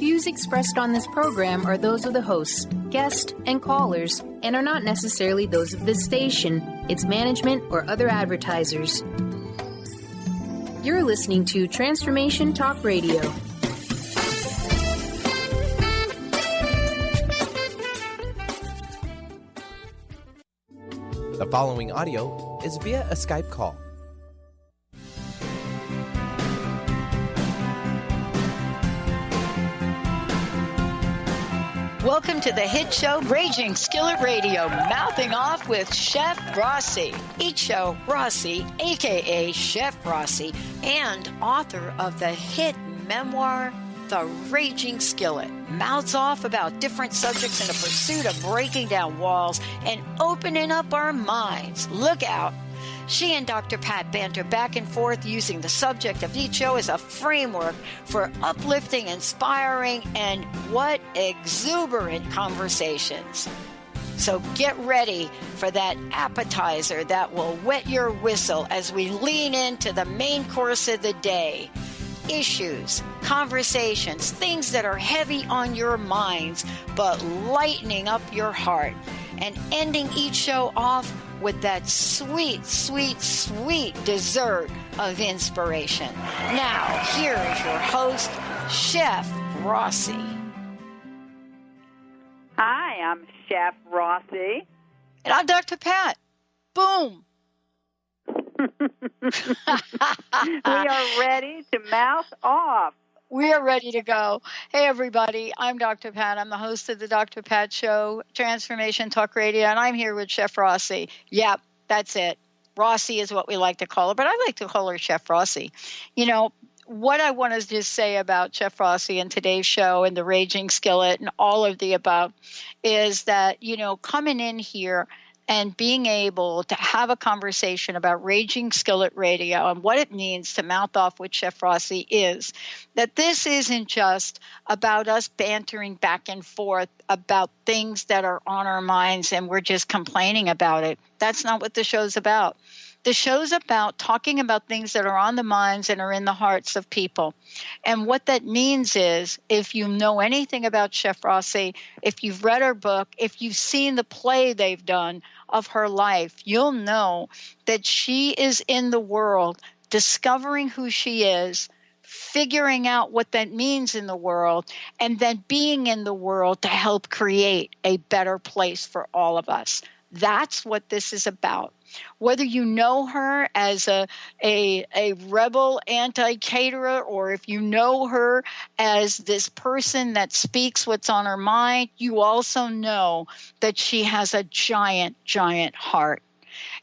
views expressed on this program are those of the hosts, guests, and callers, and are not necessarily those of this station, its management, or other advertisers. You're listening to Transformation Talk Radio. The following audio is via a Skype call. Welcome to the hit show Raging Skillet Radio, mouthing off with Chef Rossi. Each show, Rossi, a.k.a. Chef Rossi, and author of the hit memoir, The Raging Skillet, mouths off about different subjects in the pursuit of breaking down walls and opening up our minds. Look out. She and Dr. Pat banter back and forth using the subject of each show as a framework for uplifting, inspiring, and what exuberant conversations. So get ready for that appetizer that will wet your whistle as we lean into the main course of the day. Issues, conversations, things that are heavy on your minds, but lightening up your heart. And ending each show off with that sweet, sweet, sweet dessert of inspiration. Now, here is your host, Chef Rossi. Hi, I'm Chef Rossi. And I'm Dr. Pat. Boom. We are ready to mouth off. We are ready to go. Hey, everybody. I'm Dr. Pat. I'm the host of the Dr. Pat Show, Transformation Talk Radio, and I'm here with Chef Rossi. Yep, that's it. Rossi is what we like to call her, but I like to call her Chef Rossi. You know, what I want to just say about Chef Rossi and today's show and the Raging Skillet and all of the above is that, you know, coming in here and being able to have a conversation about Raging Skillet Radio and what it means to mouth off with Chef Rossi is that this isn't just about us bantering back and forth about things that are on our minds and we're just complaining about it. That's not what the show's about. The show's about talking about things that are on the minds and are in the hearts of people. And what that means is, if you know anything about Chef Rossi, if you've read her book, if you've seen the play they've done of her life, you'll know that she is in the world discovering who she is, figuring out what that means in the world, and then being in the world to help create a better place for all of us. That's what this is about. Whether you know her as a rebel anti-caterer, or if you know her as this person that speaks what's on her mind, you also know that she has a giant, giant heart.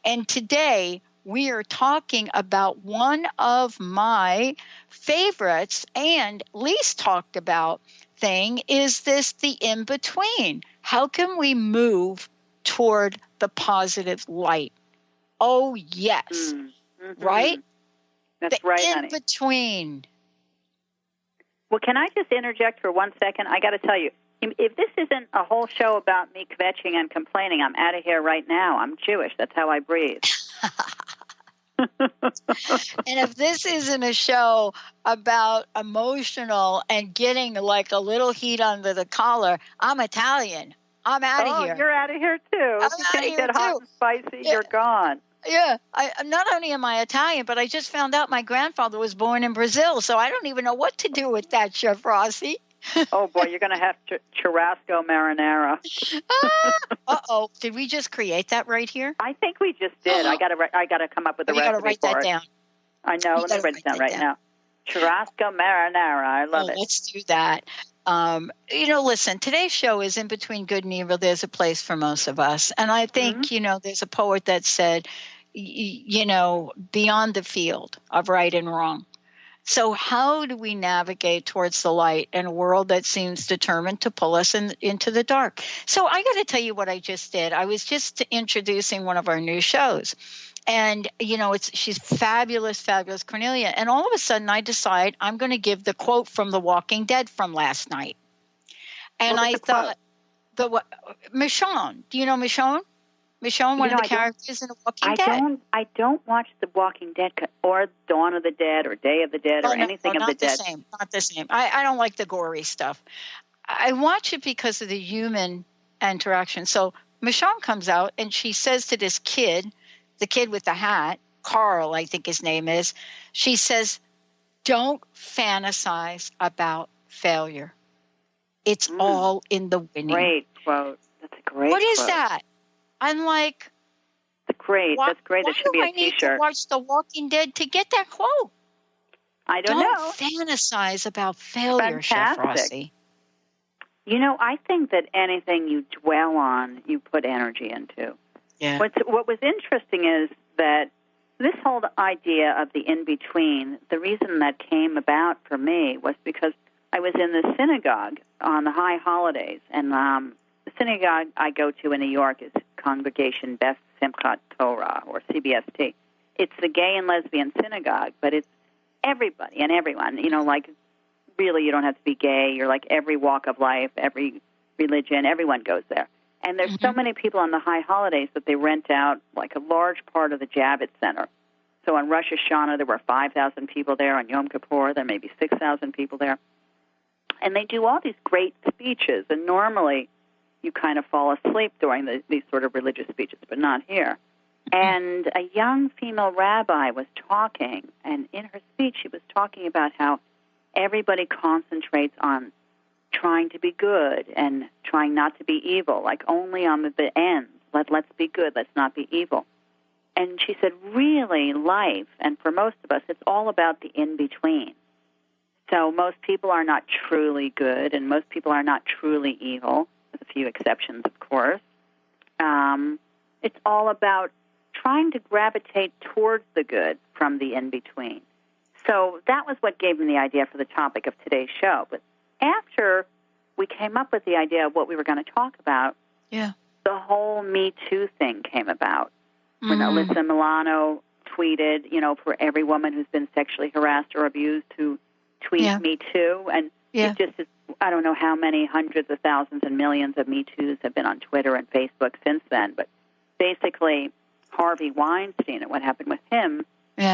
And today we are talking about one of my favorites and least talked about thing is this, the in-between. How can we move toward the positive light? Oh, yes. Mm-hmm. Right? That's the right, honey. In between. Well, can I just interject for 1 second? I got to tell you, if this isn't a whole show about me kvetching and complaining, I'm out of here right now. I'm Jewish. That's how I breathe. And if this isn't a show about emotional and getting like a little heat under the collar, I'm Italian. I'm out of here. Oh, you're out of here, too. If you can't get hot and spicy, you're gone. Yeah. Not only am I Italian, but I just found out my grandfather was born in Brazil, so I don't even know what to do with that, Chef Rossi. Oh, boy, you're going to have churrasco marinara. Uh-oh. Did we just create that right here? I think we just did. I got to come up with a recipe for it. You got to write that down. I know. Let me write it down right now. Churrasco marinara. I love it. Let's do that. Listen, today's show is in between good and evil. There's a place for most of us. And I think, there's a poet that said, beyond the field of right and wrong. So how do we navigate towards the light in a world that seems determined to pull us into the dark? So I got to tell you what I just did. I was just introducing one of our new shows. And, she's fabulous, fabulous, Cornelia. And all of a sudden I decide I'm going to give the quote from The Walking Dead from last night. And I thought, Michonne, do you know Michonne? Michonne, one of the characters in The Walking Dead. I don't watch The Walking Dead or Dawn of the Dead or Day of the Dead or anything of the dead. Not the same. I don't like the gory stuff. I watch it because of the human interaction. So Michonne comes out and she says to this kid, the kid with the hat, Carl, I think his name is, she says, don't fantasize about failure. It's all in the winning. Great quote. That's a great quote. What is that? I'm like, that's great. That's great. That should be a T-shirt. Why do I need to watch The Walking Dead to get that quote? I don't know. Don't fantasize about failure, Chef Rossi. You know, I think that anything you dwell on, you put energy into. Yeah. What was interesting is that this whole idea of the in-between, the reason that came about for me was because I was in the synagogue on the high holidays, and the synagogue I go to in New York is Congregation Beth Simchat Torah, or CBST. It's the gay and lesbian synagogue, but it's everybody and everyone. You know, like, really, you don't have to be gay. You're like every walk of life, every religion, everyone goes there. And there's so many people on the high holidays that they rent out like a large part of the Javits Center. So on Rosh Hashanah, there were 5,000 people there. On Yom Kippur, there may be 6,000 people there. And they do all these great speeches. And normally, you kind of fall asleep during these sort of religious speeches, but not here. And a young female rabbi was talking, and in her speech, she was talking about how everybody concentrates on trying to be good and trying not to be evil, like only on the ends. Let's be good, let's not be evil. And she said, really, life, and for most of us, it's all about the in-between. So most people are not truly good, and most people are not truly evil, with a few exceptions, of course. It's all about trying to gravitate towards the good from the in-between. So that was what gave me the idea for the topic of today's show. But after we came up with the idea of what we were going to talk about, the whole Me Too thing came about. When Alyssa Milano tweeted, you know, for every woman who's been sexually harassed or abused to tweet Me Too. And it just is, I don't know how many hundreds of thousands and millions of Me Toos have been on Twitter and Facebook since then. But basically, Harvey Weinstein and what happened with him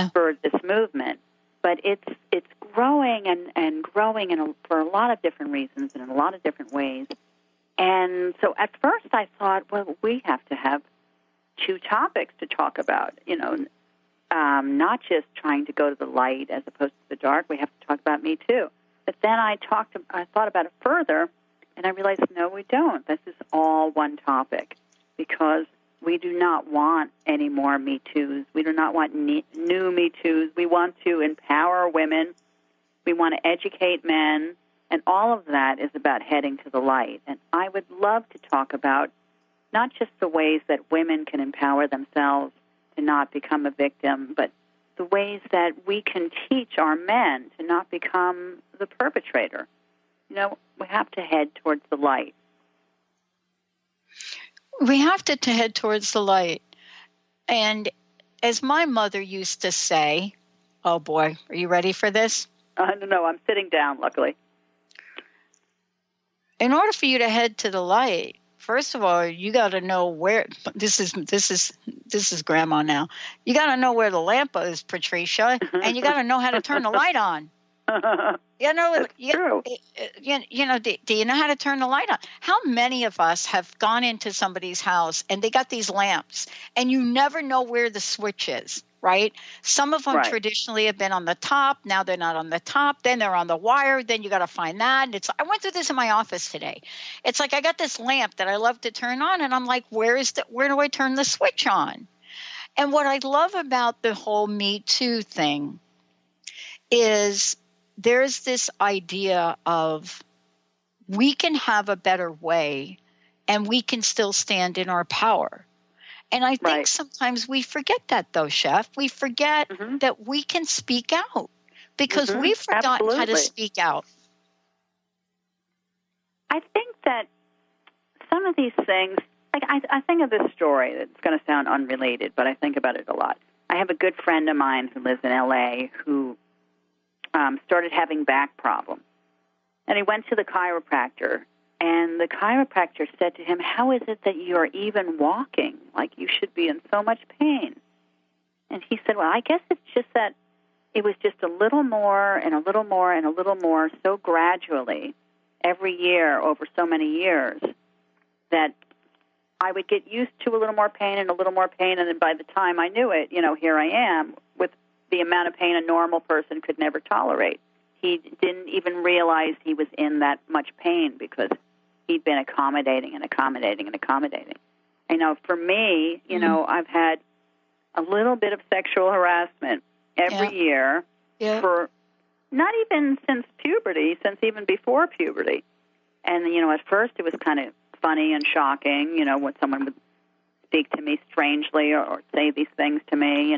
spurred this movement. But it's growing and growing for a lot of different reasons and in a lot of different ways. And so at first I thought, well, we have to have two topics to talk about, you know, not just trying to go to the light as opposed to the dark. We have to talk about Me Too. But then I thought about it further, and I realized, no, we don't. This is all one topic because we do not want any more Me Toos. We do not want new Me Toos. We want to empower women. We want to educate men. And all of that is about heading to the light. And I would love to talk about not just the ways that women can empower themselves to not become a victim, but the ways that we can teach our men to not become the perpetrator. You know, we have to head towards the light. We have to head towards the light. And as my mother used to say, oh boy, are you ready for this? No, I'm sitting down, luckily. In order for you to head to the light, first of all, you got to know where. This is Grandma now. You got to know where the lamp is, Patricia, and you got to know how to turn the light on. You know, true. You know, do you know how to turn the light on? How many of us have gone into somebody's house and they got these lamps, and you never know where the switch is? Right? Some of them traditionally have been on the top. Now they're not on the top. Then they're on the wire. Then you got to find that. And I went through this in my office today. It's like I got this lamp that I love to turn on, and I'm like, where do I turn the switch on? And what I love about the whole Me Too thing is there's this idea of we can have a better way, and we can still stand in our power. And I think sometimes we forget that, though, Chef. We forget that we can speak out because we've forgotten how to speak out. I think that some of these things, like I think of this story that's going to sound unrelated, but I think about it a lot. I have a good friend of mine who lives in L.A. who started having back problems. And he went to the chiropractor, And the chiropractor said to him, how is it that you're even walking? Like, you should be in so much pain. And he said, well, I guess it's just that it was just a little more and a little more and a little more, so gradually, every year over so many years, that I would get used to a little more pain and a little more pain, and then by the time I knew it, here I am with the amount of pain a normal person could never tolerate. He didn't even realize he was in that much pain because he'd been accommodating and accommodating and accommodating. For me, I've had a little bit of sexual harassment every year for not even since puberty, since even before puberty. And, at first it was kind of funny and shocking, when someone would speak to me strangely or say these things to me,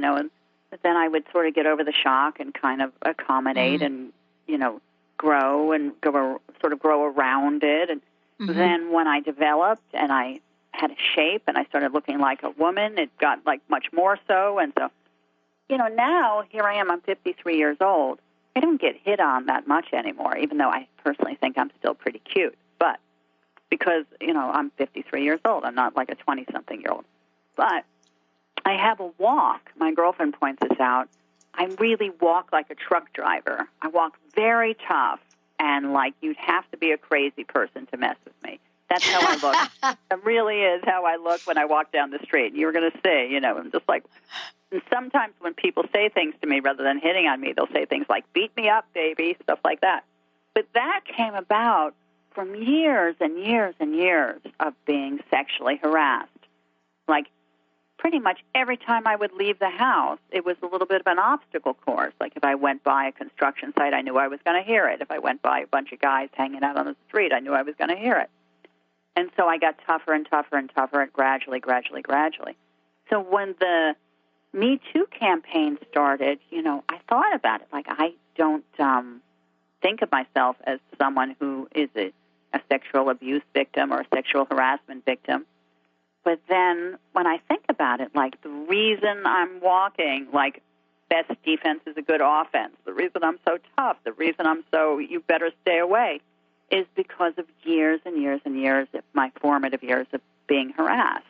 but then I would sort of get over the shock and kind of accommodate and, grow and grow around it. And then when I developed and I had a shape and I started looking like a woman, it got like much more so. And so, now here I am, I'm 53 years old. I don't get hit on that much anymore, even though I personally think I'm still pretty cute. But because, I'm 53 years old, I'm not like a 20-something-year-old. But I have a walk. My girlfriend points this out. I really walk like a truck driver. I walk very tough, and like you'd have to be a crazy person to mess with me. That's how I look. It really is how I look when I walk down the street. You're going to see, I'm just like, and sometimes when people say things to me, rather than hitting on me, they'll say things like, beat me up, baby, stuff like that. But that came about from years and years and years of being sexually harassed. Like, pretty much every time I would leave the house, it was a little bit of an obstacle course. Like if I went by a construction site, I knew I was going to hear it. If I went by a bunch of guys hanging out on the street, I knew I was going to hear it. And so I got tougher and tougher and tougher, and gradually. So when the Me Too campaign started, I thought about it. Like, I don't think of myself as someone who is a sexual abuse victim or a sexual harassment victim. But then when I think about it, like the reason I'm walking, like best defense is a good offense, the reason I'm so tough, the reason I'm so you better stay away, is because of years and years and years of my formative years of being harassed.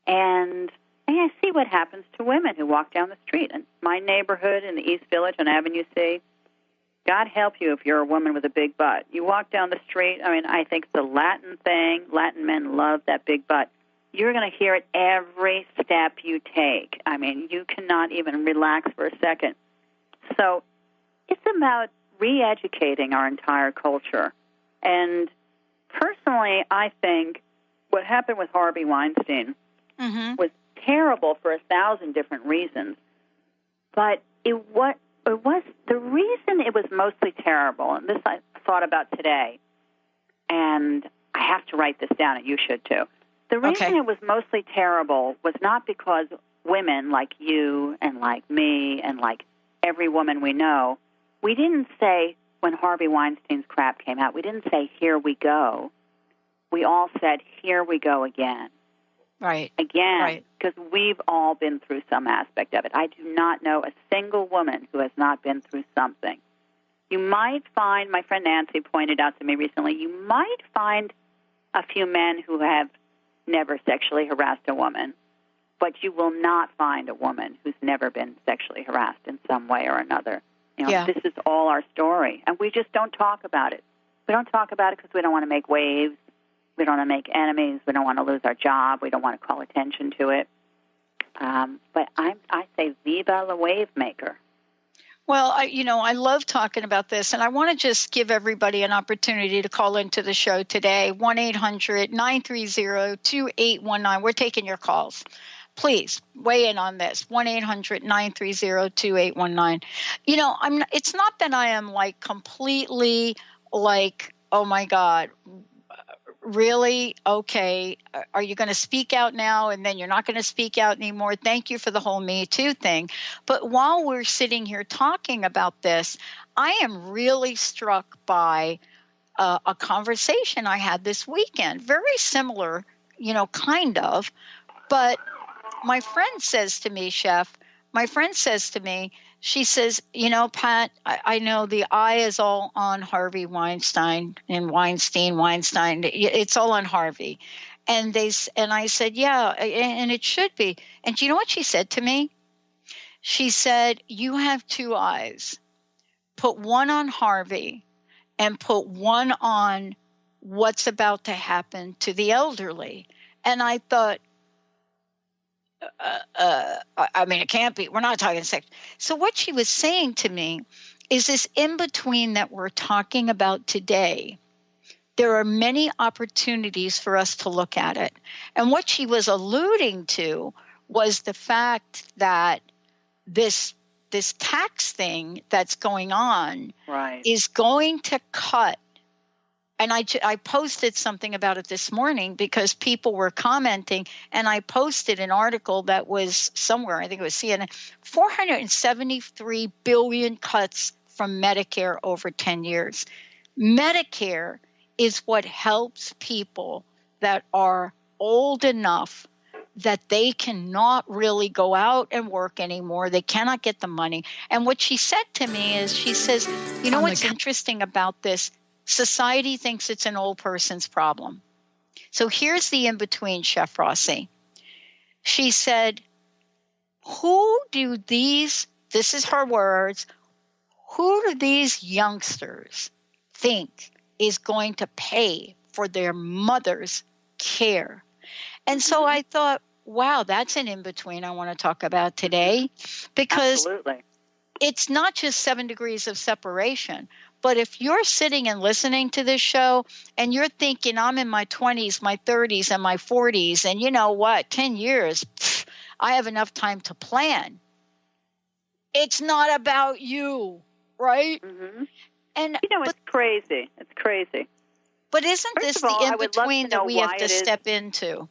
And I see what happens to women who walk down the street. And my neighborhood in the East Village on Avenue C, God help you if you're a woman with a big butt. You walk down the street, I think it's a Latin thing. Latin men love that big butt. You're going to hear it every step you take. You cannot even relax for a second. So it's about re-educating our entire culture. And personally, I think what happened with Harvey Weinstein was terrible for 1,000 different reasons. But it was the reason it was mostly terrible, and this I thought about today, and I have to write this down, and you should too. The reason it was mostly terrible was not because women like you and like me and like every woman we know, we didn't say, when Harvey Weinstein's crap came out, we didn't say, here we go. We all said, here we go again. Right. Again, because we've all been through some aspect of it. I do not know a single woman who has not been through something. You might find, my friend Nancy pointed out to me recently, you might find a few men who have never sexually harassed a woman, but you will not find a woman who's never been sexually harassed in some way or another. This is all our story, and we just don't talk about it. We don't talk about it because we don't want to make waves. We don't want to make enemies. We don't want to lose our job. We don't want to call attention to it. But I say, viva la wave maker. Well, I love talking about this, and I want to just give everybody an opportunity to call into the show today, 1-800-930-2819. We're taking your calls. Please weigh in on this, 1-800-930-2819. It's not that I am like completely like, oh my God, really? Okay. Are you going to speak out now and then you're not going to speak out anymore? Thank you for the whole Me Too thing. But while we're sitting here talking about this, I am really struck by a conversation I had this weekend. Very similar, kind of. But my friend says to me, Chef, she says, Pat, I know the eye is all on Harvey Weinstein and Weinstein. It's all on Harvey. And I said, yeah, and it should be. And you know what she said to me? She said, you have two eyes. Put one on Harvey and put one on what's about to happen to the elderly. And I thought, it can't be. We're not talking sex. So what she was saying to me is this in between that we're talking about today. There are many opportunities for us to look at it. And what she was alluding to was the fact that this tax thing that's going on is going to cut. And I posted something about it this morning because people were commenting, and I posted an article that was somewhere, I think it was CNN, 473 billion cuts from Medicare over 10 years. Medicare is what helps people that are old enough that they cannot really go out and work anymore. They cannot get the money. And what she said to me is, she says, what's interesting about this? Society thinks it's an old person's problem. So here's the in-between, Chef Rossi. She said, this is her words, who do these youngsters think is going to pay for their mother's care? And so I thought, wow, that's an in-between I want to talk about today, because Absolutely. It's not just 7 degrees of separation. But if you're sitting and listening to this show and you're thinking, I'm in my 20s, my 30s, and my 40s, and you know what, 10 years, I have enough time to plan. It's not about you, right? Mm-hmm. And it's crazy. It's crazy. But isn't this the in-between that we have to step into?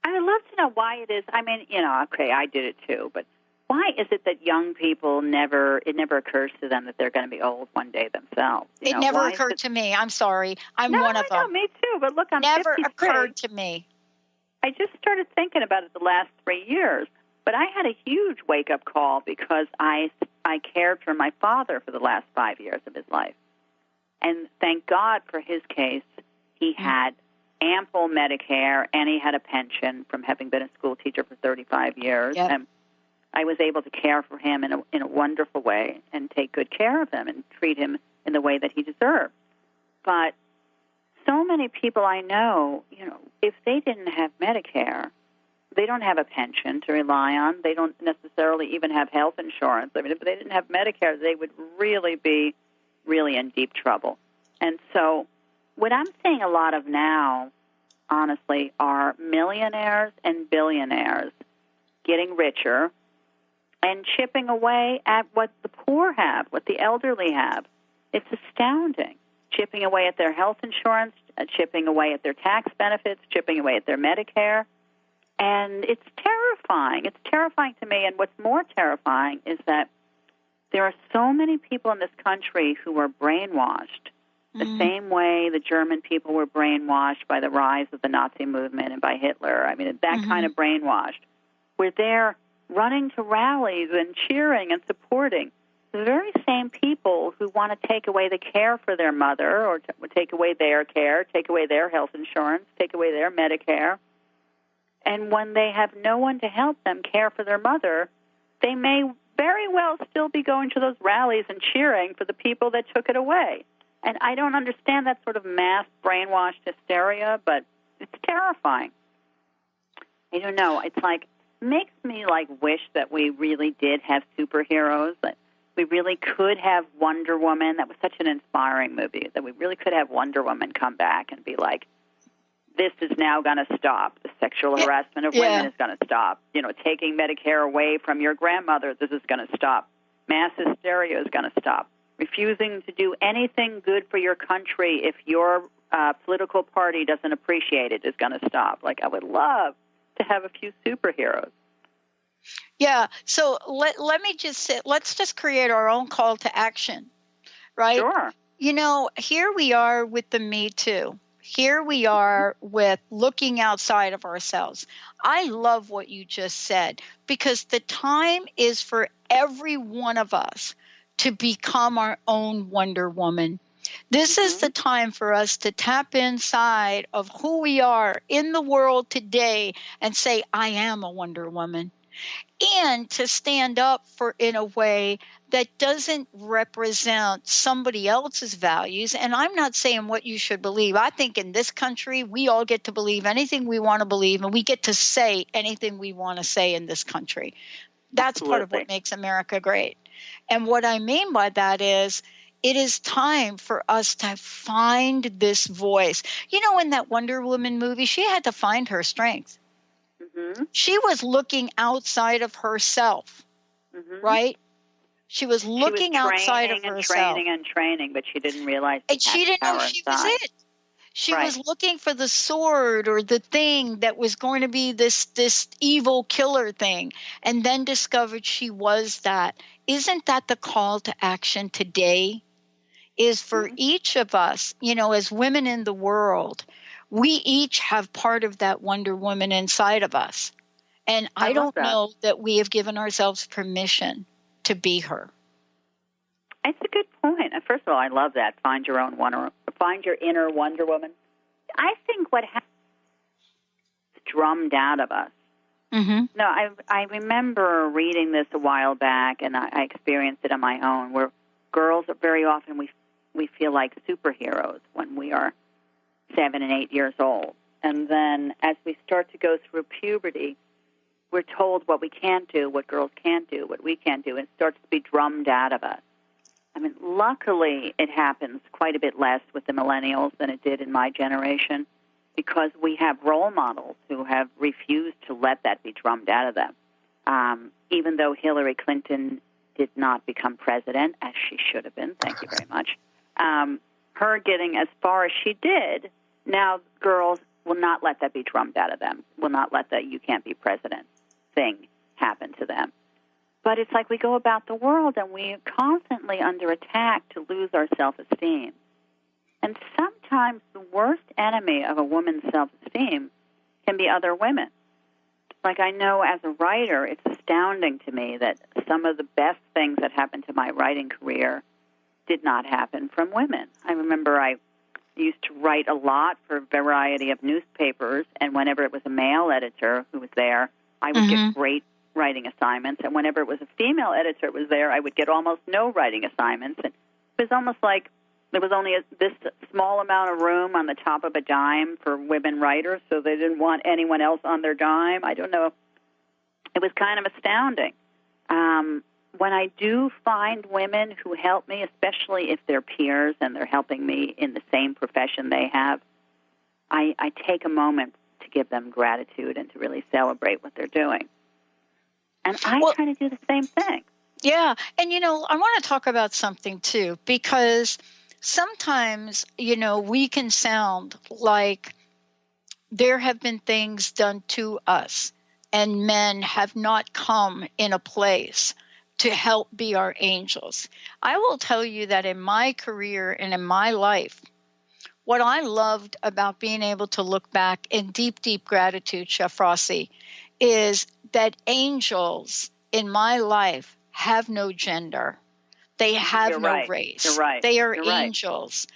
I would love to know why it is. Okay, I did it too, but why is it that young people it never occurs to them that they're going to be old one day themselves? It never occurred to me. I'm sorry. I'm one of them. No, me too. But look, I'm never 53. Occurred to me. I just started thinking about it the last 3 years. But I had a huge wake-up call because I cared for my father for the last 5 years of his life. And thank God for his case, he had ample Medicare, and he had a pension from having been a school teacher for 35 years. Yep. And I was able to care for him in a wonderful way and take good care of him and treat him in the way that he deserved. But so many people I know, if they didn't have Medicare, they don't have a pension to rely on. They don't necessarily even have health insurance. If they didn't have Medicare, they would really be in deep trouble. And so what I'm seeing a lot of now, honestly, are millionaires and billionaires getting richer and chipping away at what the poor have, what the elderly have. It's astounding. Chipping away at their health insurance, chipping away at their tax benefits, chipping away at their Medicare. And it's terrifying. It's terrifying to me. And what's more terrifying is that there are so many people in this country who are brainwashed the same way the German people were brainwashed by the rise of the Nazi movement and by Hitler. That kind of brainwashed, where they're running to rallies and cheering and supporting the very same people who want to take away the care for their mother or take away their care, take away their health insurance, take away their Medicare. And when they have no one to help them care for their mother, they may very well still be going to those rallies and cheering for the people that took it away. And I don't understand that sort of mass brainwashed hysteria, but it's terrifying. I don't know. It's makes me wish that we really did have superheroes, that we really could have Wonder Woman. That was such an inspiring movie, that we really could have Wonder Woman come back and be like, this is now going to stop. The sexual harassment of women is going to stop. Taking Medicare away from your grandmother, this is going to stop. Mass hysteria is going to stop. Refusing to do anything good for your country if your political party doesn't appreciate it is going to stop. I would love to have a few superheroes. Yeah. So let me just say, let's just create our own call to action, right? Sure. Here we are with the Me Too. here we are with looking outside of ourselves. I love what you just said, because the time is for every one of us to become our own Wonder Woman. This is the time for us to tap inside of who we are in the world today and say, I am a Wonder Woman. And to stand up for in a way that doesn't represent somebody else's values. And I'm not saying what you should believe. I think in this country, we all get to believe anything we want to believe, and we get to say anything we want to say in this country. That's part of what makes America great. And what I mean by that is, it is time for us to find this voice. You know, in that Wonder Woman movie, she had to find her strength. She was looking outside of herself, right? She was looking outside of herself. Training, but she didn't realize. And she didn't know she was it. She was looking for the sword or the thing that was going to be this evil killer thing, and then discovered she was that. Isn't that the call to action today? Is for each of us, you know, as women in the world, we each have part of that Wonder Woman inside of us. And I don't know that we have given ourselves permission to be her. It's a good point. First of all, I love that. Find your inner Wonder Woman. I think what happens is drummed out of us. No, I remember reading this a while back, and I experienced it on my own, where girls are very often, we feel like superheroes when we are 7 and 8 years old. And then as we start to go through puberty, we're told what we can't do, what girls can't do, what we can't do, and it starts to be drummed out of us. I mean, luckily it happens quite a bit less with the millennials than it did in my generation, because we have role models who have refused to let that be drummed out of them. Even though Hillary Clinton did not become president, as she should have been, thank you very much, her getting as far as she did, now girls will not let that be drummed out of them, will not let that you can't be president thing happen to them. But it's like we go about the world and we are constantly under attack to lose our self-esteem. And sometimes the worst enemy of a woman's self-esteem can be other women. Like, I know as a writer, it's astounding to me that some of the best things that happened to my writing career did not happen from women. I remember I used to write a lot for a variety of newspapers, and whenever it was a male editor who was there, I would get great writing assignments, and whenever it was a female editor who was there, I would get almost no writing assignments. And it was almost like there was only this small amount of room on the top of a dime for women writers, so they didn't want anyone else on their dime. I don't know. It was kind of astounding. When I do find women who help me, especially if they're peers and they're helping me in the same profession they have, I take a moment to give them gratitude and to really celebrate what they're doing. And I try to do the same thing. Yeah. And, you know, I want to talk about something, too, because sometimes, you know, we can sound like there have been things done to us and men have not come in a place to help be our angels. I will tell you that in my career and in my life, what I loved about being able to look back in deep, deep gratitude, Chef Rossi, is that angels in my life have no gender. They have no race. You're right. They are angels.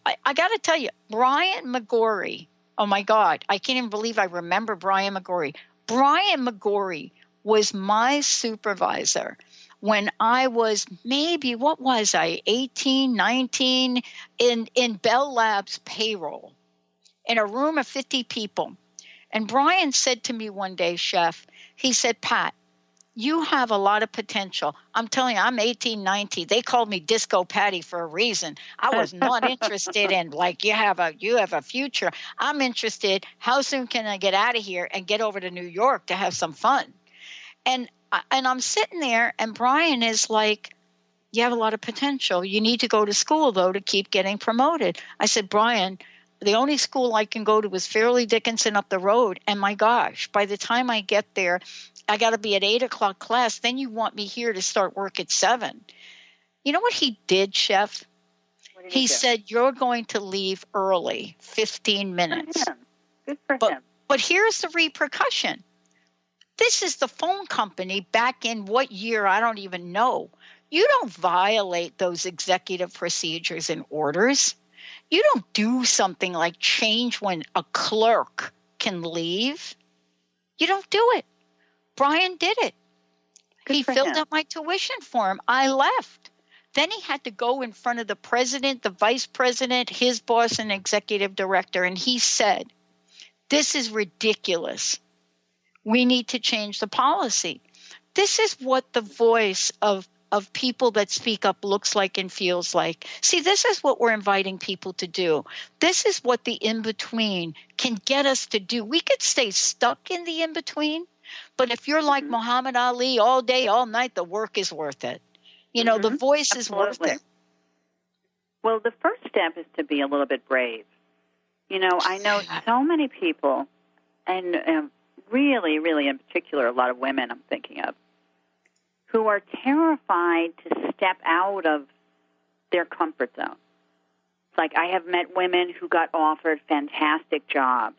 I got to tell you, Brian McGorry, oh my God, I can't even believe I remember Brian McGorry. Brian McGorry was my supervisor when I was maybe, 18, 19, in Bell Labs payroll in a room of 50 people. And Brian said to me one day, Chef, he said, Pat, you have a lot of potential. I'm telling you, I'm 18, 19. They called me Disco Patty for a reason. I was not interested in, like, you have a future. I'm interested, how soon can I get out of here and get over to New York to have some fun? And I'm sitting there, and Brian is like, you have a lot of potential. You need to go to school, though, to keep getting promoted. I said, Brian, the only school I can go to is Fairleigh Dickinson up the road. And my gosh, by the time I get there, I got to be at 8 o'clock class. Then you want me here to start work at 7. You know what he did, Chef? did He do? said, you're going to leave early, 15 minutes. Good for him. But here's the repercussion. This is the phone company back in what year? I don't even know. You don't violate those executive procedures and orders. You don't do something like change when a clerk can leave. You don't do it. Brian did it. He filled out my tuition form. I left. Then he had to go in front of the president, the vice president, his boss, and executive director. And he said, this is ridiculous. We need to change the policy. This is what the voice of people that speak up looks like and feels like. See, this is what we're inviting people to do. This is what the in-between can get us to do. We could stay stuck in the in-between, but if you're like Muhammad Ali all day, all night, the work is worth it. You know, the voice is worth it. Well, the first step is to be a little bit brave. You know, I know so many people, and really, really in particular, a lot of women I'm thinking of, who are terrified to step out of their comfort zone. It's like I have met women who got offered fantastic jobs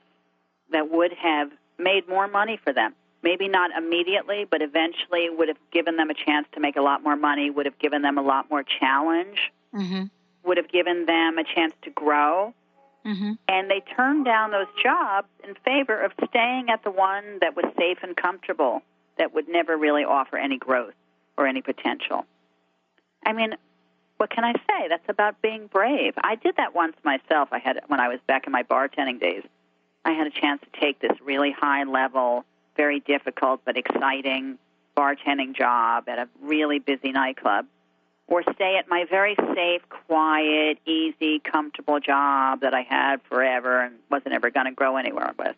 that would have made more money for them. Maybe not immediately, but eventually would have given them a chance to make a lot more money, would have given them a lot more challenge, would have given them a chance to grow. And they turned down those jobs in favor of staying at the one that was safe and comfortable, that would never really offer any growth or any potential. I mean, what can I say? That's about being brave. I did that once myself. When I was back in my bartending days, I had a chance to take this really high-level, very difficult but exciting bartending job at a really busy nightclub, or stay at my very safe, quiet, easy, comfortable job that I had forever and wasn't ever going to grow anywhere with.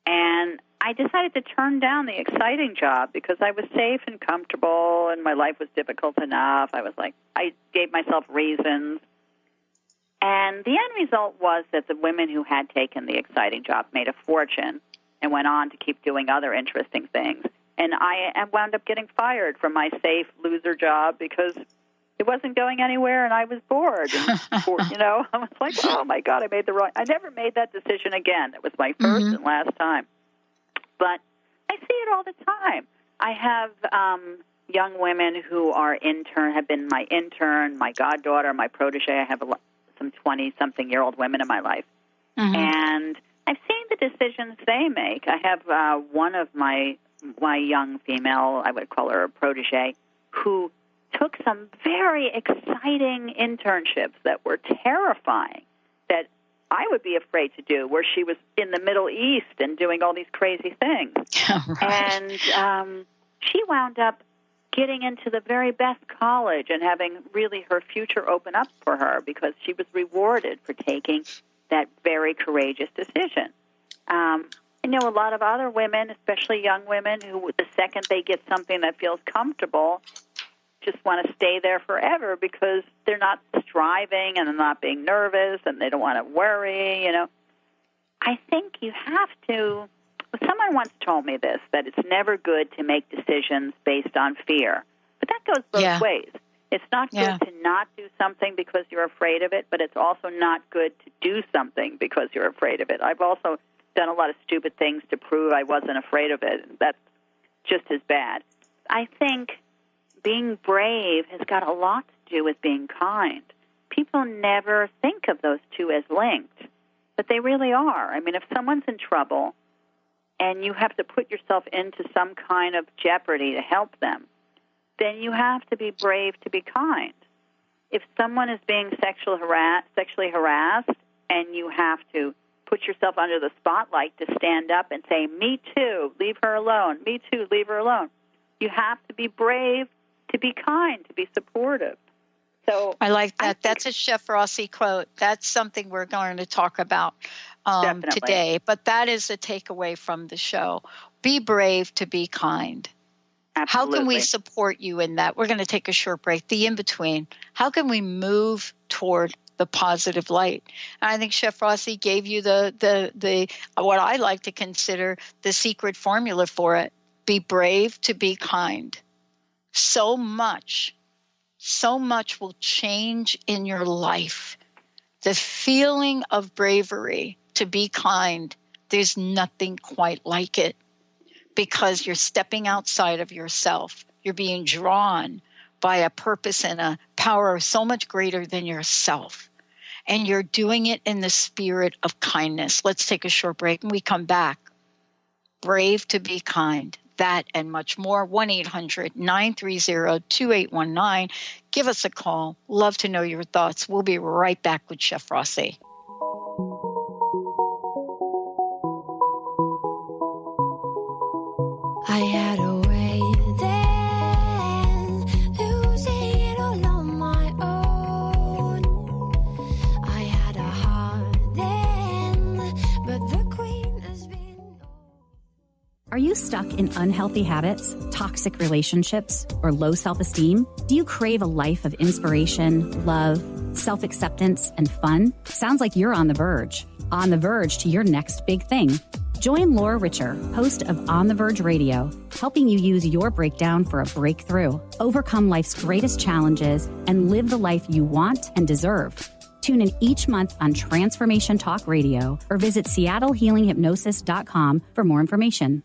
And I decided to turn down the exciting job because I was safe and comfortable and my life was difficult enough. I gave myself reasons. And the end result was that the women who had taken the exciting job made a fortune and went on to keep doing other interesting things. And I wound up getting fired from my safe loser job because it wasn't going anywhere and I was bored. And, I was like, oh, my God, I never made that decision again. It was my first and last time. But I see it all the time. I have young women who have been my intern, my goddaughter, my protege. I have some 20-something-year-old women in my life. And I've seen the decisions they make. I have one of my young female, I would call her a protege, who took some very exciting internships that were terrifying, that I would be afraid to do, where she was in the Middle East and doing all these crazy things. And she wound up getting into the very best college and having really her future open up for her because she was rewarded for taking that very courageous decision. I know a lot of other women, especially young women, who the second they get something that feels comfortable, just want to stay there forever because they're not striving and they're not being nervous and they don't want to worry, I think you have to, someone once told me this, that it's never good to make decisions based on fear. But that goes both ways. It's not good to not do something because you're afraid of it, but it's also not good to do something because you're afraid of it. I've also done a lot of stupid things to prove I wasn't afraid of it, and that's just as bad. I think being brave has got a lot to do with being kind. People never think of those two as linked, but they really are. I mean, if someone's in trouble and you have to put yourself into some kind of jeopardy to help them, then you have to be brave to be kind. If someone is being sexually harassed and you have to put yourself under the spotlight to stand up and say, me too, leave her alone, me too, leave her alone. You have to be brave to be kind, to be supportive. So I like that. That's a Chef Rossi quote. That's something we're going to talk about today. But that is a takeaway from the show. Be brave to be kind. Absolutely. How can we support you in that? We're going to take a short break. The in-between. How can we move toward the positive light? And I think Chef Rossi gave you the what I like to consider the secret formula for it. Be brave to be kind. So much so much will change in your life. The feeling of bravery to be kind, there's nothing quite like it, because you're stepping outside of yourself. You're being drawn by a purpose and a power so much greater than yourself. And you're doing it in the spirit of kindness. Let's take a short break and we come back. Brave to be kind. That and much more. 1-800-930-2819. Give us a call. Love to know your thoughts. We'll be right back with Chef Rossi. I had a way then, losing it all on my own. I had a heart then, but the queen has been... Are you stuck in unhealthy habits, toxic relationships, or low self-esteem? Do you crave a life of inspiration, love, self-acceptance, and fun? Sounds like you're on the verge to your next big thing. Join Laura Richer, host of On the Verge Radio, helping you use your breakdown for a breakthrough, overcome life's greatest challenges, and live the life you want and deserve. Tune in each month on Transformation Talk Radio or visit SeattleHealingHypnosis.com for more information.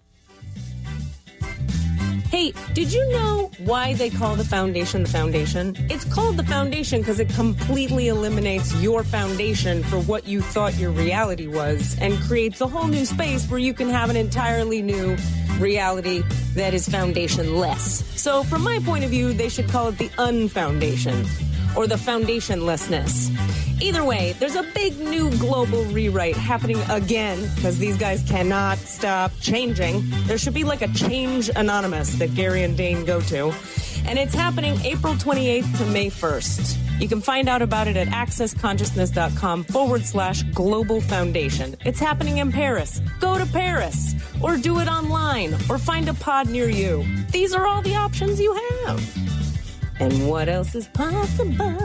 Hey, did you know why they call the foundation? It's called the foundation because it completely eliminates your foundation for what you thought your reality was and creates a whole new space where you can have an entirely new reality that is foundationless. So from my point of view, they should call it the unfoundation or the foundationlessness. Either way, there's a big new global rewrite happening again because these guys cannot stop changing. There should be like a Change Anonymous that Gary and Dane go to. And it's happening April 28th to May 1st. You can find out about it at accessconsciousness.com/global foundation. It's happening in Paris. Go to Paris or do it online or find a pod near you. These are all the options you have. And what else is possible?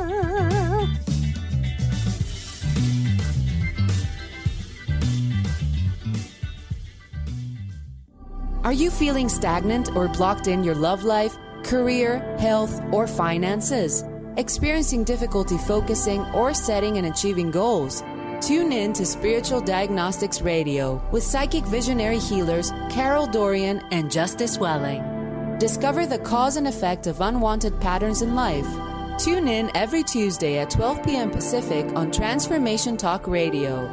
Are you feeling stagnant or blocked in your love life, career, health, or finances? Experiencing difficulty focusing or setting and achieving goals? Tune in to Spiritual Diagnostics Radio with psychic visionary healers Carol Dorian and Justice Welling. Discover the cause and effect of unwanted patterns in life. Tune in every Tuesday at 12 p.m. Pacific on Transformation Talk Radio.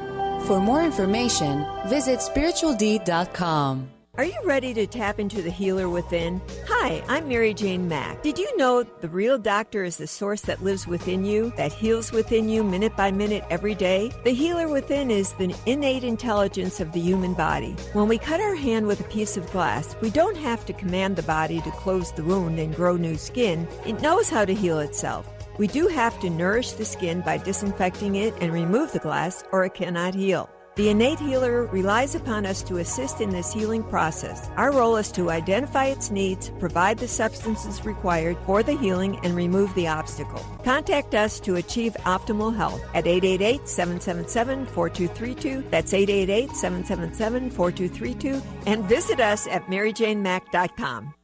For more information, visit spiritualdeed.com. Are you ready to tap into the healer within? Hi, I'm Mary Jane Mack. Did you know the real doctor is the source that lives within you, that heals within you minute by minute every day? The healer within is the innate intelligence of the human body. When we cut our hand with a piece of glass, we don't have to command the body to close the wound and grow new skin. It knows how to heal itself. We do have to nourish the skin by disinfecting it and remove the glass, or it cannot heal. The innate healer relies upon us to assist in this healing process. Our role is to identify its needs, provide the substances required for the healing, and remove the obstacle. Contact us to achieve optimal health at 888-777-4232. That's 888-777-4232. And visit us at maryjanemack.com.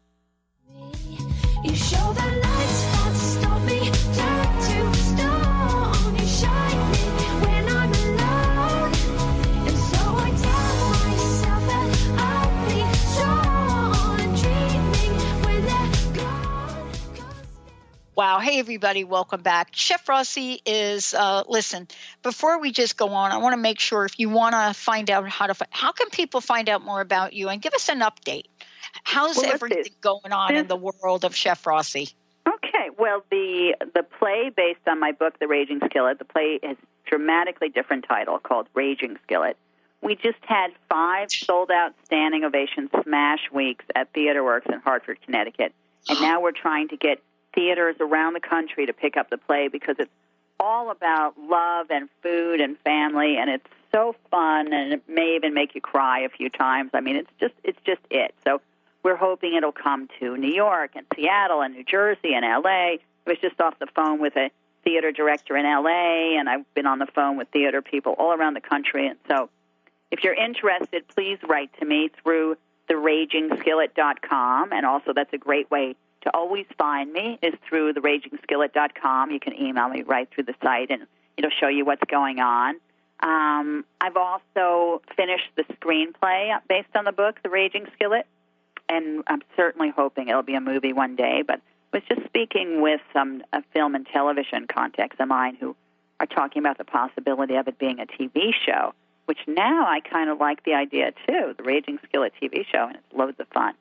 You show the lights that stop me, turn to stone. You shine me when I'm alone. And so I tell myself that I'll be strong and dreaming when they're gone. Wow. Hey, everybody. Welcome back. Chef Rossi is, listen, before we just go on, I want to make sure if you want to find out how can people find out more about you, and give us an update. How's everything going on in the world of Chef Rossi? Okay, well, the play based on my book, The Raging Skillet, the play has a dramatically different title called Raging Skillet. We just had 5 sold-out standing ovation smash weeks at TheaterWorks in Hartford, Connecticut, and now we're trying to get theaters around the country to pick up the play because it's all about love and food and family, and it's so fun, and it may even make you cry a few times. I mean, it's just it. So we're hoping it'll come to New York and Seattle and New Jersey and L.A. I was just off the phone with a theater director in L.A., and I've been on the phone with theater people all around the country. And so if you're interested, please write to me through theraginskillet.com, and also that's a great way to always find me is through theragingskillet.com. You can email me right through the site, and it'll show you what's going on. I've also finished the screenplay based on the book, The Raging Skillet, and I'm certainly hoping it'll be a movie one day. But I was just speaking with some film and television contacts of mine who are talking about the possibility of it being a TV show, which now I kind of like the idea, too, The Raging Skillet TV show, and it's loads of fun.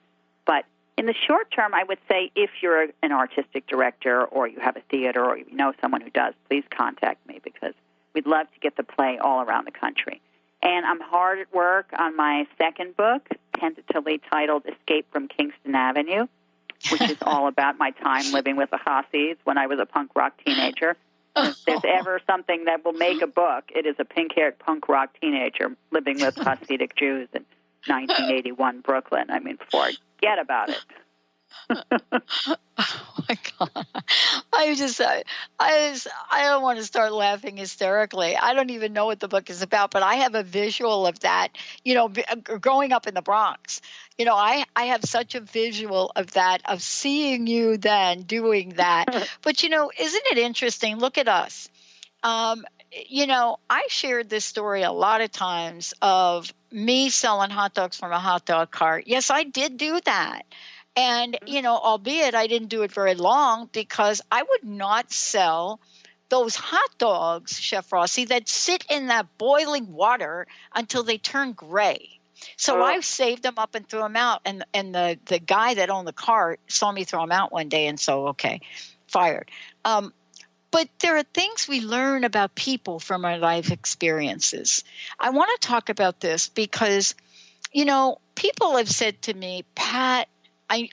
But in the short term, I would say if you're an artistic director or you have a theater or you know someone who does, please contact me because we'd love to get the play all around the country. And I'm hard at work on my second book, tentatively titled Escape from Kingston Avenue, which is all about my time living with the Rossis when I was a punk rock teenager. If there's ever something that will make a book, it is a pink-haired punk rock teenager living with Hasidic Jews in 1981 Brooklyn. I mean, forget about it. Oh my God! I don't want to start laughing hysterically. I don't even know what the book is about, but I have a visual of that. You know, growing up in the Bronx, you know, I have such a visual of that, of seeing you then doing that. But you know, isn't it interesting? Look at us. You know, I shared this story a lot of times of me selling hot dogs from a hot dog cart. Yes, I did do that. And, you know, albeit I didn't do it very long because I would not sell those hot dogs, Chef Rossi, that sit in that boiling water until they turn gray. So I saved them up and threw them out. And the guy that owned the cart saw me throw them out one day. And so, okay, fired. But there are things we learn about people from our life experiences. I want to talk about this because, you know, people have said to me, Pat,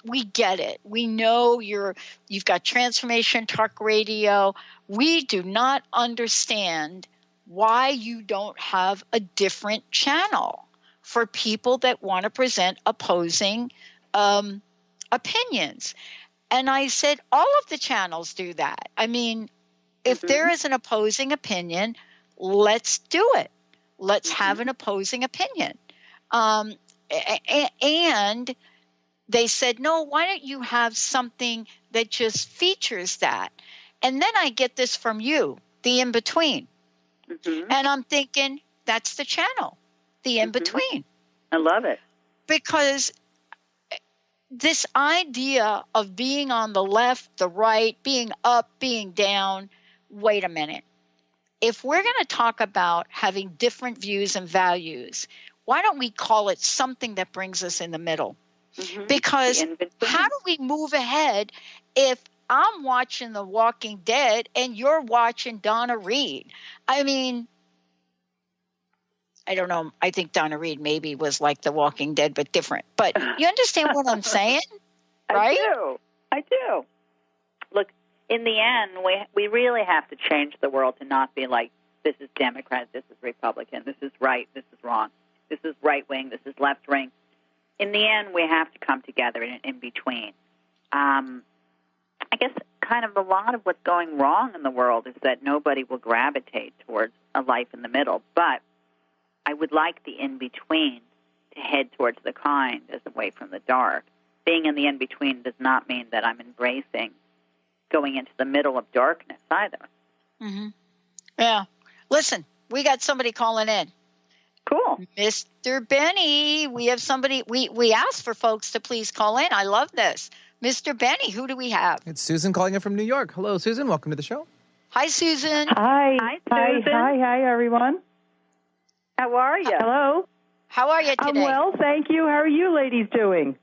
we get it. We know you've got Transformation Talk Radio. We do not understand why you don't have a different channel for people that want to present opposing opinions. And I said, all of the channels do that. I mean, if there is an opposing opinion, let's do it. Let's have an opposing opinion. And they said, no, why don't you have something that just features that? And then I get this from you, the in-between. And I'm thinking, that's the channel, the in-between. I love it. Because this idea of being on the left, the right, being up, being down, wait a minute. If we're going to talk about having different views and values, why don't we call it something that brings us in the middle? Because how do we move ahead if I'm watching The Walking Dead and you're watching Donna Reed? I mean, I don't know. I think Donna Reed maybe was like The Walking Dead, but different. But you understand what I'm saying, right? I do. Look, in the end, we really have to change the world to not be like, this is Democrat, this is Republican, this is right, this is wrong, this is right wing, this is left wing. In the end, we have to come together in between. I guess kind of a lot of what's going wrong in the world is that nobody will gravitate towards a life in the middle. But I would like the in-between to head towards the kind as away from the dark. Being in the in-between does not mean that I'm embracing going into the middle of darkness either. Yeah. Listen, we got somebody calling in. Cool. Mr. Benny, we have somebody, we asked for folks to please call in. I love this. Mr. Benny, who do we have? It's Susan calling in from New York. Hello, Susan. Welcome to the show. Hi, Susan. Hi, Susan. Hi, everyone. How are you? Hello. How are you today? I'm well, thank you. How are you ladies doing?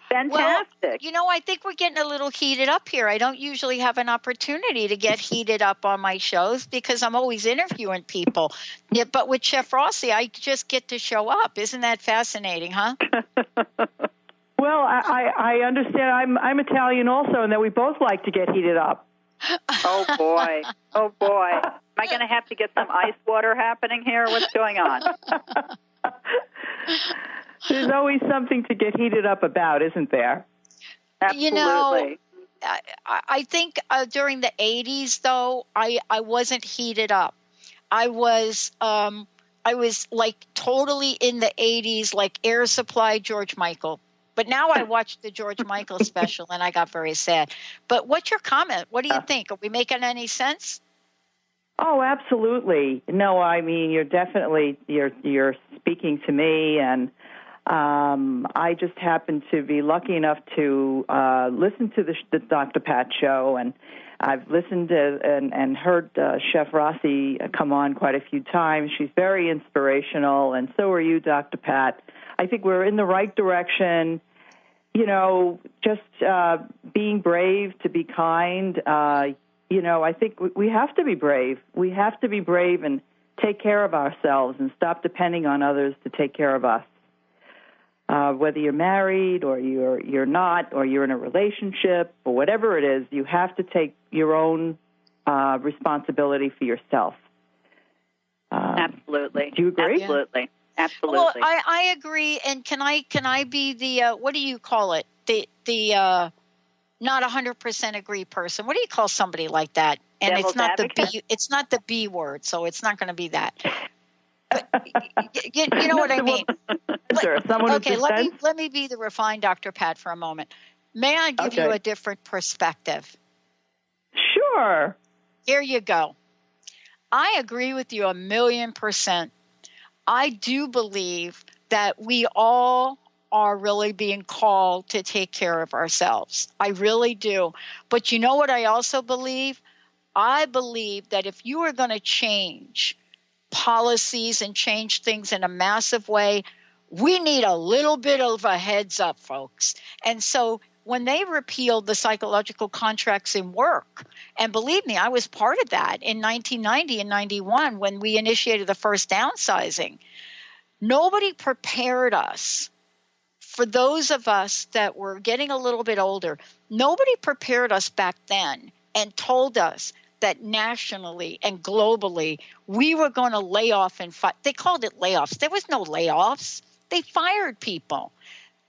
Fantastic. Well, you know, I think we're getting a little heated up here. I don't usually have an opportunity to get heated up on my shows because I'm always interviewing people. Yeah, but with Chef Rossi, I just get to show up. Isn't that fascinating, huh? Well, I understand. I'm Italian also, and that we both like to get heated up. Oh, boy. Oh, boy. Am I going to have to get some ice water happening here? What's going on? There's always something to get heated up about, isn't there? Absolutely. You know, I think during the 80s, though, I wasn't heated up. I was like totally in the 80s, like Air Supply, George Michael. But now I watched the George Michael special and I got very sad. But what's your comment? What do you think? Are we making any sense? Oh, absolutely. No, I mean, you're speaking to me, and I just happen to be lucky enough to listen to the Dr. Pat show, and I've listened to and heard Chef Rossi come on quite a few times. She's very inspirational, and so are you, Dr. Pat. I think we're in the right direction. You know, just being brave, to be kind. You know, I think we have to be brave. We have to be brave and take care of ourselves and stop depending on others to take care of us. Whether you're married or you're not, or you're in a relationship or whatever it is, you have to take your own responsibility for yourself. Absolutely. Do you agree? Absolutely. Absolutely. Well, I agree. And can I be the what do you call it? The not 100% agree person. What do you call somebody like that? And Devil's advocate? It's not the B word, so it's not going to be that. But you know what I mean? Sure. Someone Okay, let me be the refined Dr. Pat for a moment. May I give you a different perspective? Sure. Here you go. I agree with you 1,000,000%. I do believe that we all are really being called to take care of ourselves. I really do. But you know what I also believe? I believe that if you are going to change policies and change things in a massive way, we need a little bit of a heads up, folks. And so when they repealed the psychological contracts in work, and believe me, I was part of that in 1990 and 91 when we initiated the first downsizing, nobody prepared us. For those of us that were getting a little bit older, nobody prepared us back then and told us that nationally and globally we were going to lay off and fight. They called it layoffs. There was no layoffs. They fired people.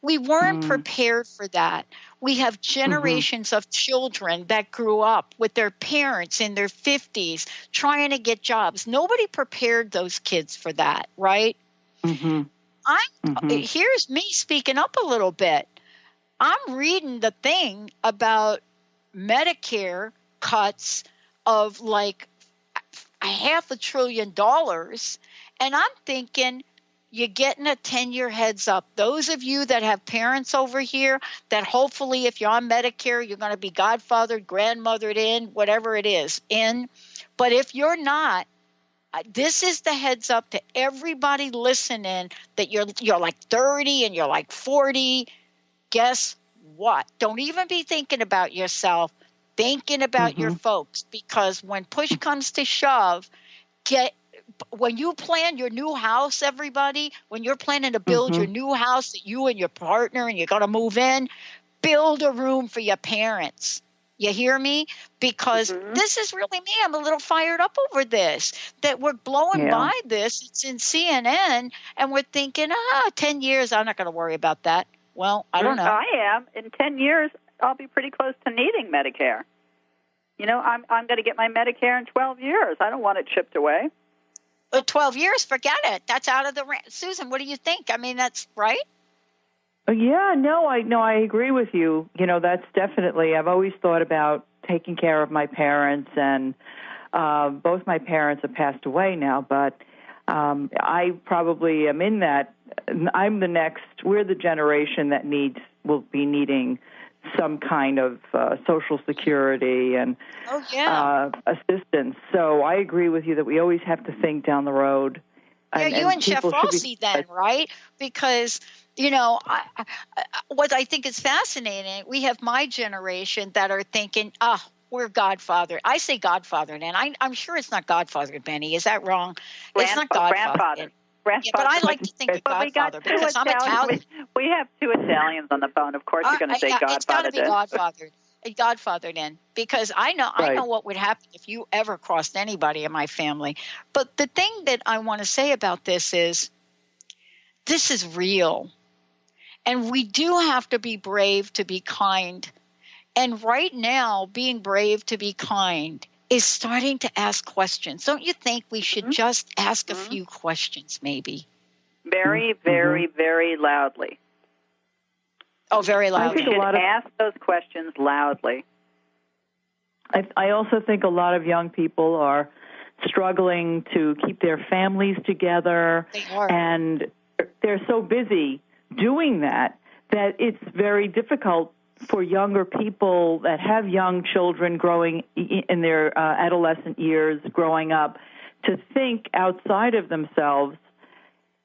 We weren't prepared for that. We have generations of children that grew up with their parents in their 50s trying to get jobs. Nobody prepared those kids for that, right? Here's me speaking up a little bit. I'm reading the thing about Medicare cuts of like $500 billion, and I'm thinking, you're getting a 10-year heads up. Those of you that have parents over here that hopefully if you're on Medicare, you're going to be godfathered, grandmothered in, whatever it is, in. But if you're not, this is the heads up to everybody listening that you're like 30 and you're like 40. Guess what? Don't even be thinking about yourself. Thinking about your folks, because when push comes to shove, when you plan your new house, everybody, when you're planning to build your new house that you and your partner and you're going to move in, build a room for your parents. You hear me? Because this is really me. I'm a little fired up over this, that we're blowing by this. It's in CNN, and we're thinking, 10 years, I'm not going to worry about that. Well, I don't know. I am. In 10 years, I'll be pretty close to needing Medicare. You know, I'm going to get my Medicare in 12 years. I don't want it chipped away. 12 years, forget it. That's out of the range. Susan, what do you think? I mean, that's right. Yeah, I agree with you. You know, that's definitely, I've always thought about taking care of my parents, and both my parents have passed away now, but I probably am in that. We're the generation that will be needing some kind of Social Security and assistance. So I agree with you that we always have to think down the road. Yeah, you and Chef Rossi then, right? Because, you know, what I think is fascinating, we have my generation that are thinking, we're godfather. I say godfather, and I'm sure it's not godfather, Benny. Is that wrong? It's not godfather. Yeah, but I like to think of godfather because I'm Italian. We have two Italians on the phone. Of course, you're going to say godfather. It's got to be godfather. Godfather then, because I know what would happen if you ever crossed anybody in my family. But the thing that I want to say about this is real. And we do have to be brave to be kind. And right now, being brave to be kind is starting to ask questions. Don't you think we should just ask a few questions maybe? Very, very, very loudly. Oh, very loud. I think You a lot of ask those questions loudly. I also think a lot of young people are struggling to keep their families together, They are. and they're so busy doing that it's very difficult for younger people that have young children growing in their adolescent years, growing up, to think outside of themselves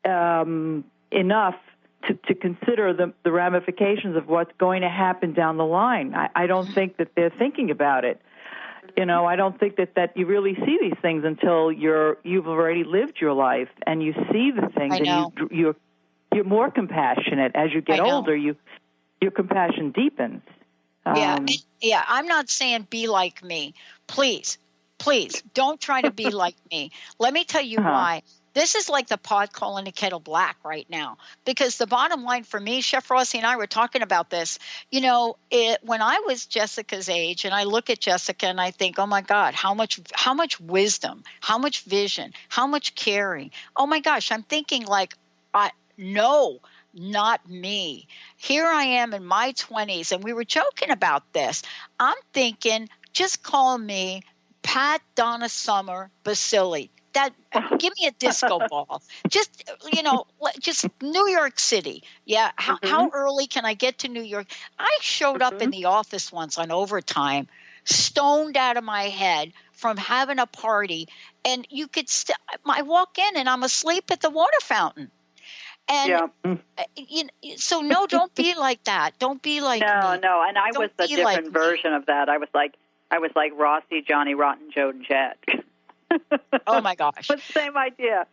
enough to consider the ramifications of what's going to happen down the line. I don't think that they're thinking about it. I don't think that you really see these things until you've already lived your life and you see the things, and you're more compassionate as you get older. Your compassion deepens. Yeah. I'm not saying be like me. Please, don't try to be like me. Let me tell you why. This is like the pot calling the kettle black right now, because the bottom line for me, Chef Rossi and I were talking about this, when I was Jessica's age, and I look at Jessica and I think, oh my God, how much wisdom, how much vision, how much caring. Oh my gosh, I'm thinking like, no, not me. Here I am in my 20s, and we were joking about this. I'm thinking, just call me Pat Donna Summer Basili. Give me a disco ball. Just New York City. Yeah. How early can I get to New York? I showed up in the office once on overtime, stoned out of my head from having a party, and you could I walk in and I'm asleep at the water fountain. And so no, don't be like that. Don't be like me. No, and I was the different version of that. I was like Rossi, Johnny Rotten, Joe, and Jet. Oh my gosh! But same idea.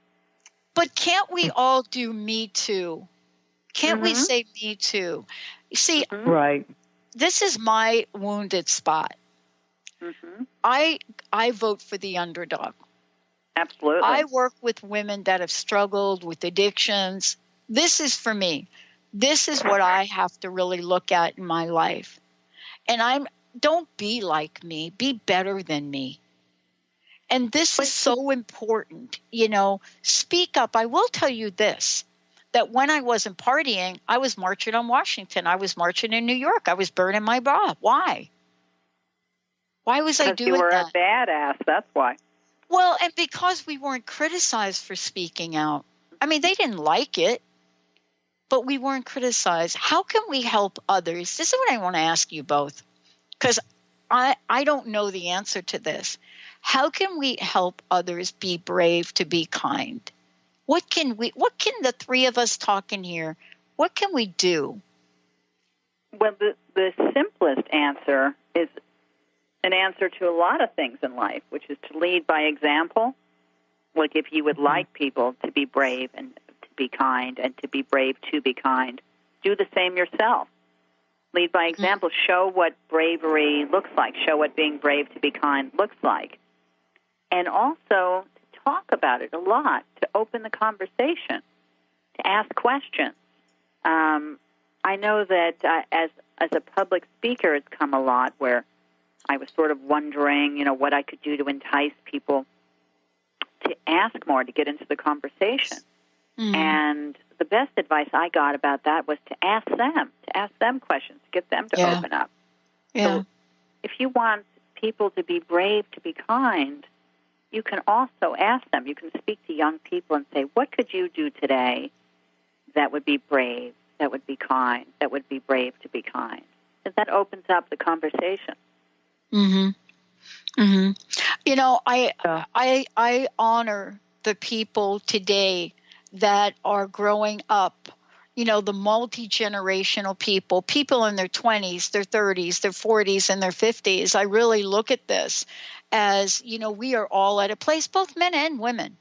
But can't we all do Me Too? Can't we say Me Too? You see, right? This is my wounded spot. I vote for the underdog. Absolutely. I work with women that have struggled with addictions. This is for me. This is what I have to really look at in my life. And don't be like me. Be better than me. And this is so important. Speak up. I will tell you this, that when I wasn't partying, I was marching on Washington. I was marching in New York. I was burning my bra. Why? Why was I doing that? Because you were a badass. That's why. Well, and because we weren't criticized for speaking out. I mean, they didn't like it, but we weren't criticized. How can we help others? This is what I want to ask you both, because I don't know the answer to this. How can we help others be brave, to be kind? What can the three of us talking here, what can we do? Well, the simplest answer is an answer to a lot of things in life, which is to lead by example. Like if you would like people to be brave and to be kind and to be brave to be kind, do the same yourself. Lead by example. Show what bravery looks like. Show what being brave to be kind looks like. And also to talk about it a lot, to open the conversation, to ask questions. I know that as a public speaker, it's come a lot where I was sort of wondering, what I could do to entice people to ask more, to get into the conversation. And the best advice I got about that was to ask them questions, to get them to open up. Yeah. So if you want people to be brave, to be kind, you can also ask them. You can speak to young people and say, what could you do today that would be brave, that would be kind, that would be brave to be kind? Because that opens up the conversation. I honor the people today that are growing up, the multi-generational people in their 20s, their 30s, their 40s, and their 50s. I really look at this as, we are all at a place, both men and women,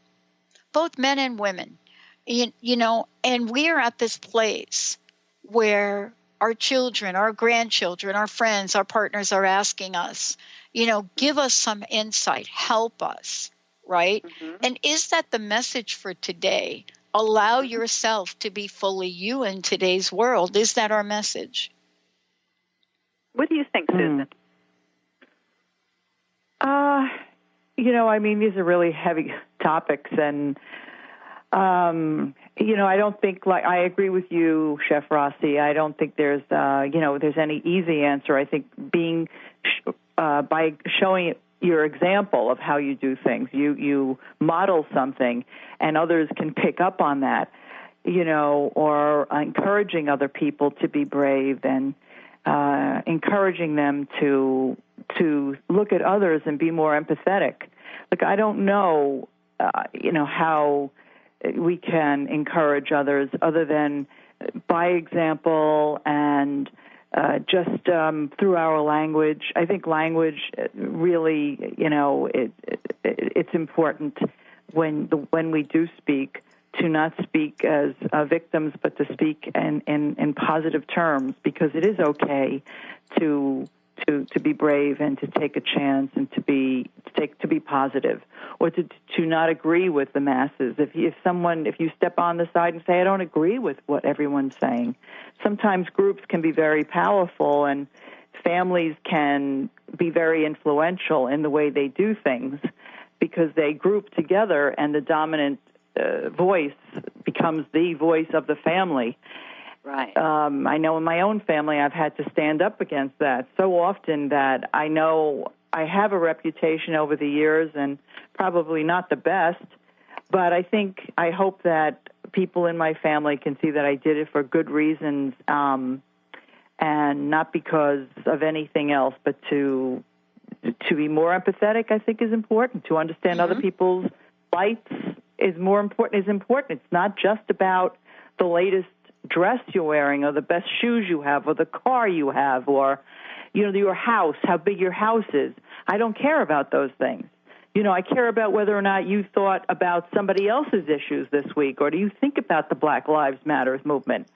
and we are at this place where our children, our grandchildren, our friends, our partners are asking us, give us some insight, help us, right? And is that the message for today? Allow yourself to be fully you in today's world. Is that our message? What do you think, Susan? These are really heavy topics, and I don't think, I agree with you, Chef Rossi. I don't think there's any easy answer. I think by showing your example of how you do things, you model something, and others can pick up on that, or encouraging other people to be brave and encouraging them to look at others and be more empathetic. Look, I don't know, how we can encourage others other than by example and just through our language. I think language really, it's important when we do speak to not speak as victims, but to speak in positive terms, because it is okay to be brave and to take a chance and to be positive, or to not agree with the masses. If you step on the side and say, I don't agree with what everyone's saying. Sometimes groups can be very powerful, and families can be very influential in the way they do things because they group together, and the dominant voice becomes the voice of the family. Right. I know in my own family I've had to stand up against that so often that I know I have a reputation over the years, and probably not the best, but I hope that people in my family can see that I did it for good reasons, and not because of anything else, but to be more empathetic, I think, is important. To understand other people's plights is important. It's not just about the latest dress you're wearing, or the best shoes you have, or the car you have, or your house, how big your house is. I don't care about those things. I care about whether or not you thought about somebody else's issues this week, or do you think about the Black Lives Matter movement?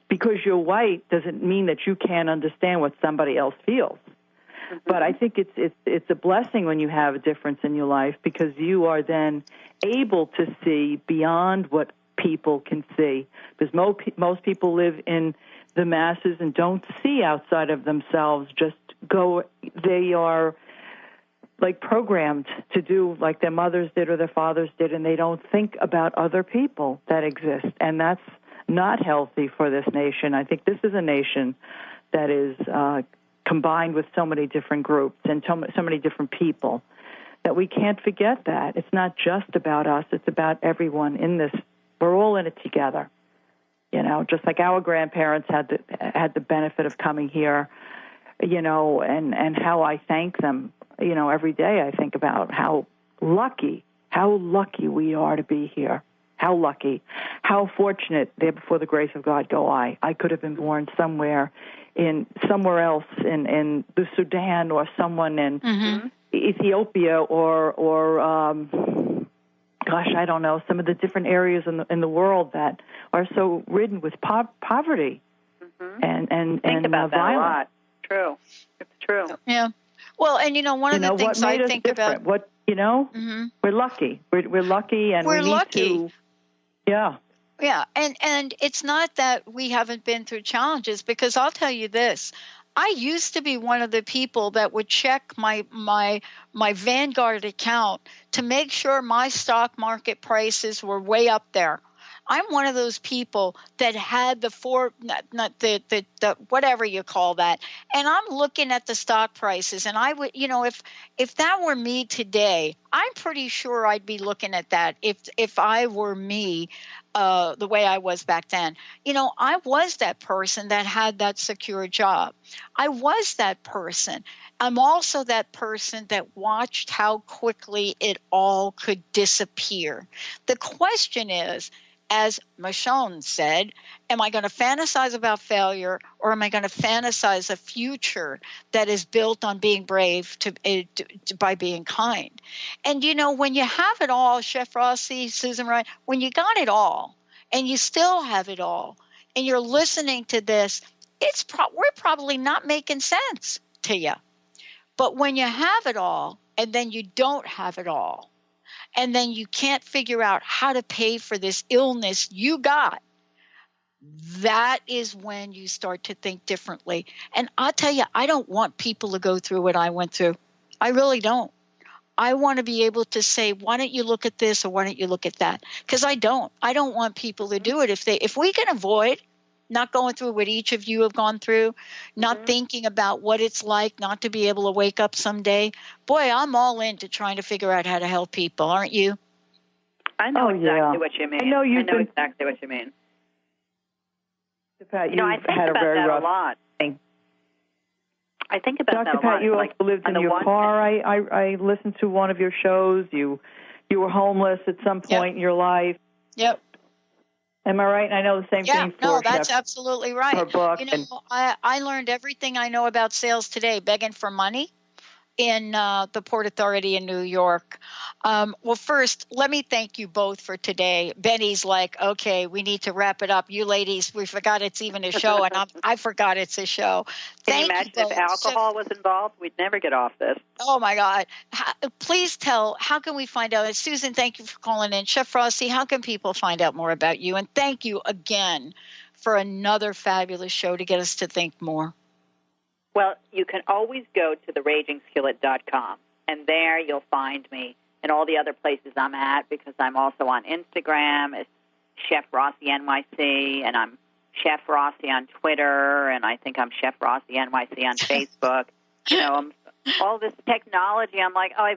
Because you're white doesn't mean that you can't understand what somebody else feels. But I think it's a blessing when you have a difference in your life, because you are then able to see beyond what people can see. Because most people live in the masses and don't see outside of themselves. They are like programmed to do like their mothers did or their fathers did, and they don't think about other people that exist. And that's not healthy for this nation. I think this is a nation that is combined with so many different groups and so many different people that we can't forget that. It's not just about us. It's about everyone in this. We're all in it together. Just like our grandparents had the benefit of coming here, and how I thank them. Every day I think about how lucky we are to be here. How lucky, how fortunate. There before the grace of God go I. I could have been born somewhere else in the Sudan, or someone in Ethiopia, or gosh, I don't know, some of the different areas in the world that are so ridden with poverty and think about that violence. a lot. True, it's true. Yeah. Well, and one of the things I think about, we're lucky. We're lucky, and we're we need lucky. to. Yeah. Yeah, and it's not that we haven't been through challenges, because I'll tell you this. I used to be one of the people that would check my Vanguard account to make sure my stock market prices were way up there. I'm one of those people that had the whatever you call that, and I'm looking at the stock prices, and I would, if that were me today, I'm pretty sure I'd be looking at that if I were me. The way I was back then. I was that person that had that secure job. I was that person. I'm also that person that watched how quickly it all could disappear. The question is, as Michonne said, am I going to fantasize about failure, or am I going to fantasize a future that is built on being brave by being kind? And, when you have it all, Chef Rossi, Susan Wright, when you got it all and you still have it all and you're listening to this, we're probably not making sense to you. But when you have it all and then you don't have it all, and then you can't figure out how to pay for this illness you got, that is when you start to think differently. And I'll tell you, I don't want people to go through what I went through. I really don't. I want to be able to say, why don't you look at this or why don't you look at that? Because I don't want people to do it. If we can avoid not going through what each of you have gone through, not thinking about what it's like not to be able to wake up someday, boy, I'm all into trying to figure out how to help people, aren't you? I know exactly what you mean. I know exactly what you mean. Pat, I think had about a very that rough a lot. I think about Dr. that a Pat, lot. you like, also lived in your car. I listened to one of your shows. You were homeless at some point in your life. Yep. Am I right? I know the same thing for no, that's absolutely right. her book. I learned everything I know about sales today begging for money in the Port Authority in New York. Well, first, let me thank you both for today. Benny's like, okay, we need to wrap it up. You ladies, we forgot it's even a show, and I forgot it's a show. Can you imagine if alcohol was involved? We'd never get off this. Oh, my God. Please tell, how can we find out? Susan, thank you for calling in. Chef Rossi, how can people find out more about you? And thank you again for another fabulous show to get us to think more. Well, you can always go to theragingskillet.com, and there you'll find me and all the other places I'm at, because I'm also on Instagram as Chef Rossi NYC, and I'm Chef Rossi on Twitter, and I think I'm Chef Rossi NYC on Facebook. All this technology, I'm like, I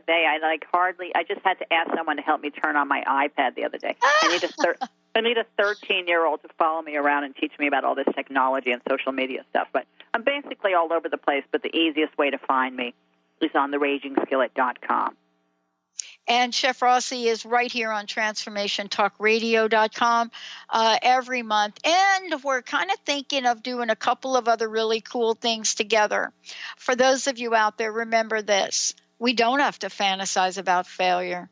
just had to ask someone to help me turn on my iPad the other day. I need a 13-year-old to follow me around and teach me about all this technology and social media stuff. But I'm basically all over the place, but the easiest way to find me is on theragingskillet.com. And Chef Rossi is right here on TransformationTalkRadio.com every month. And we're kind of thinking of doing a couple of other really cool things together. For those of you out there, remember this. We don't have to fantasize about failure.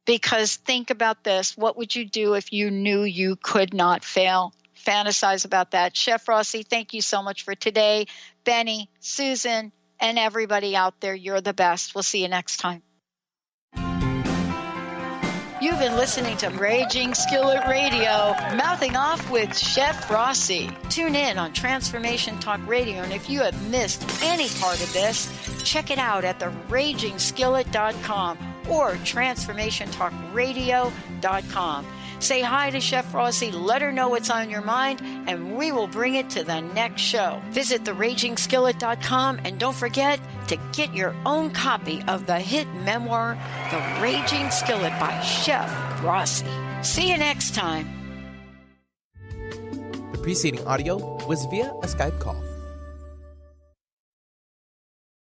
Because think about this. What would you do if you knew you could not fail? Fantasize about that. Chef Rossi, thank you so much for today. Benny, Susan, and everybody out there, you're the best. We'll see you next time. You've been listening to Raging Skillet Radio, mouthing off with Chef Rossi. Tune in on Transformation Talk Radio, and if you have missed any part of this, check it out at theragingskillet.com or transformationtalkradio.com. Say hi to Chef Rossi, let her know what's on your mind, and we will bring it to the next show. Visit theragingskillet.com, and don't forget to get your own copy of the hit memoir, The Raging Skillet by Chef Rossi. See you next time. The preceding audio was via a Skype call.